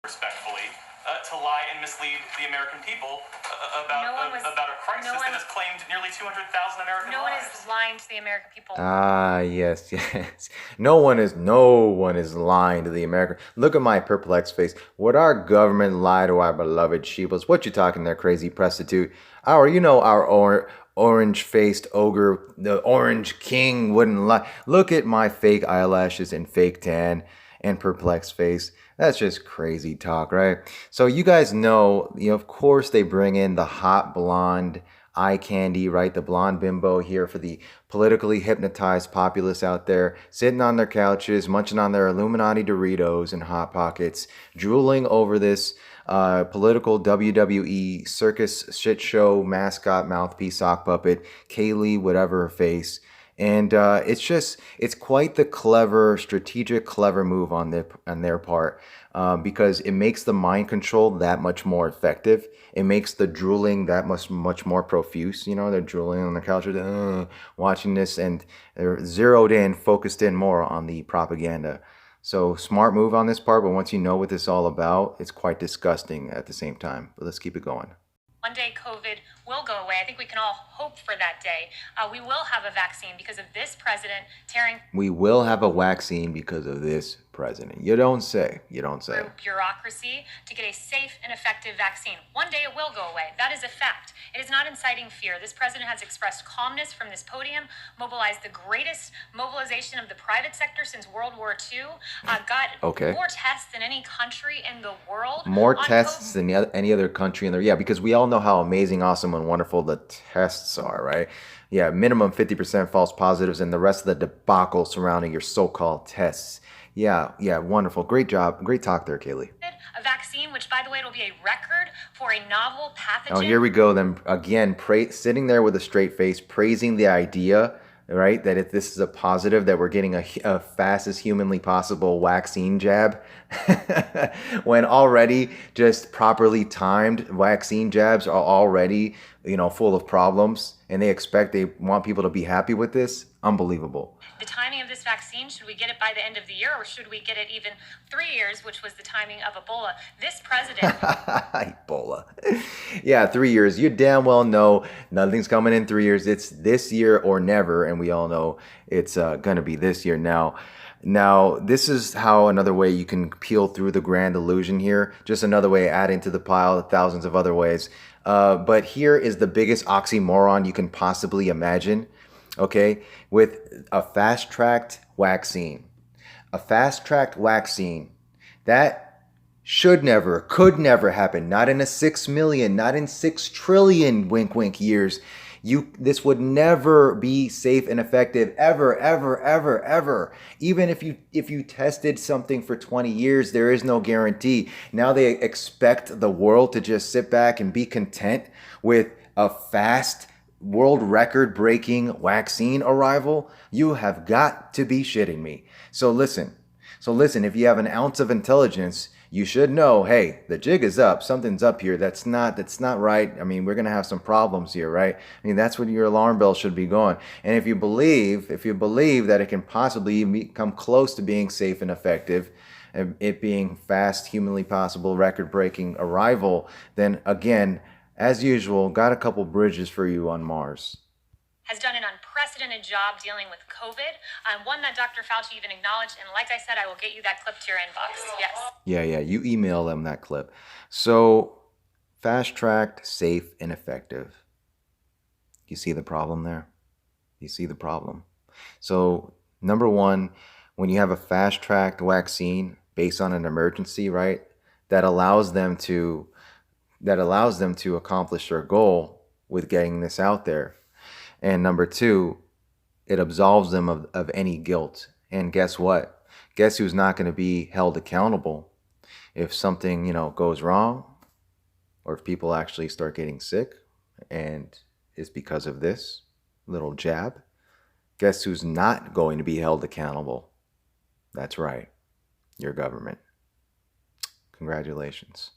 respectfully, to lie and mislead the American people about a crisis that has claimed nearly 200,000 American lives. No one is lying to the American people. Ah, yes, yes. No one is lying to the American. Look at my perplexed face. Would our government lie to our beloved sheeples? What you talking there, crazy prostitute? Our orange-faced ogre, the Orange King wouldn't lie. Look at my fake eyelashes and fake tan and perplexed face. That's just crazy talk, right? So you guys know, of course they bring in the hot blonde eye candy, right? The blonde bimbo here for the politically hypnotized populace out there, sitting on their couches, munching on their Illuminati Doritos and Hot Pockets, drooling over this political WWE circus shit show mascot mouthpiece sock puppet, Kayleigh, whatever her face. And it's quite the strategic, clever move on their part, because it makes the mind control that much more effective. It makes the drooling that much more profuse. They're drooling on the couch, watching this, and they're focused in more on the propaganda. So smart move on this part, but once you know what this is all about, it's quite disgusting at the same time. But let's keep it going. One day COVID will go away. I think we can all hope for that day. We will have a vaccine because of this president tearing. We will have a vaccine because of this president. You don't say. You don't say. Through bureaucracy to get a safe and effective vaccine. One day it will go away. That is a fact. It is not inciting fear. This president has expressed calmness from this podium, mobilized the greatest mobilization of the private sector since World War II, got more tests than any country in the world. More tests than any other country in there. Yeah, because we all know how amazing, awesome, and wonderful the tests are, right? Yeah, minimum 50% false positives and the rest of the debacle surrounding your so-called tests. Yeah, wonderful. Great job. Great talk there, Kayleigh. A vaccine, which, by the way, it'll be a record for a novel pathogen. Oh, here we go. Then again, sitting there with a straight face, praising the idea, right, that if this is a positive, that we're getting a fastest humanly possible WaXXine jab, when already just properly timed vaccine jabs are already, full of problems, and they want people to be happy with this. Unbelievable. The timing of this vaccine, should we get it by the end of the year, or should we get it even 3 years, which was the timing of Ebola? This president... Ebola. Yeah, 3 years. You damn well know nothing's coming in 3 years. It's this year or never, and we all know it's going to be this year now. Now, this is how another way you can peel through the grand illusion here. Just another way adding to the pile of thousands of other ways. But here is the biggest oxymoron you can possibly imagine. Okay, with a fast-tracked vaccine. A fast-tracked vaccine that could never happen. Not in a 6 million, not in 6 trillion, wink, wink, years. This would never be safe and effective ever, ever, ever, ever. Even if you tested something for 20 years, there is no guarantee. Now they expect the world to just sit back and be content with a fast world record breaking vaccine arrival. You have got to be shitting me. So listen, if you have an ounce of intelligence, you should know, hey, the jig is up. Something's up here. That's not right. I mean, we're going to have some problems here, right? I mean, that's when your alarm bell should be going. And if you believe that it can possibly come close to being safe and effective, and it being fast, humanly possible, record-breaking arrival, then again, as usual, got a couple bridges for you on Mars. Has done an unprecedented job dealing with COVID, one that Dr. Fauci even acknowledged. And like I said, I will get you that clip to your inbox. Yes. Yeah, you email them that clip. So, fast-tracked, safe, and effective. You see the problem there? You see the problem. So, number one, when you have a fast-tracked vaccine based on an emergency, right, that allows them to accomplish their goal with getting this out there. And number two, it absolves them of any guilt. And guess what? Guess who's not going to be held accountable if something, goes wrong, or if people actually start getting sick and it's because of this little jab? Guess who's not going to be held accountable? That's right, your government. Congratulations.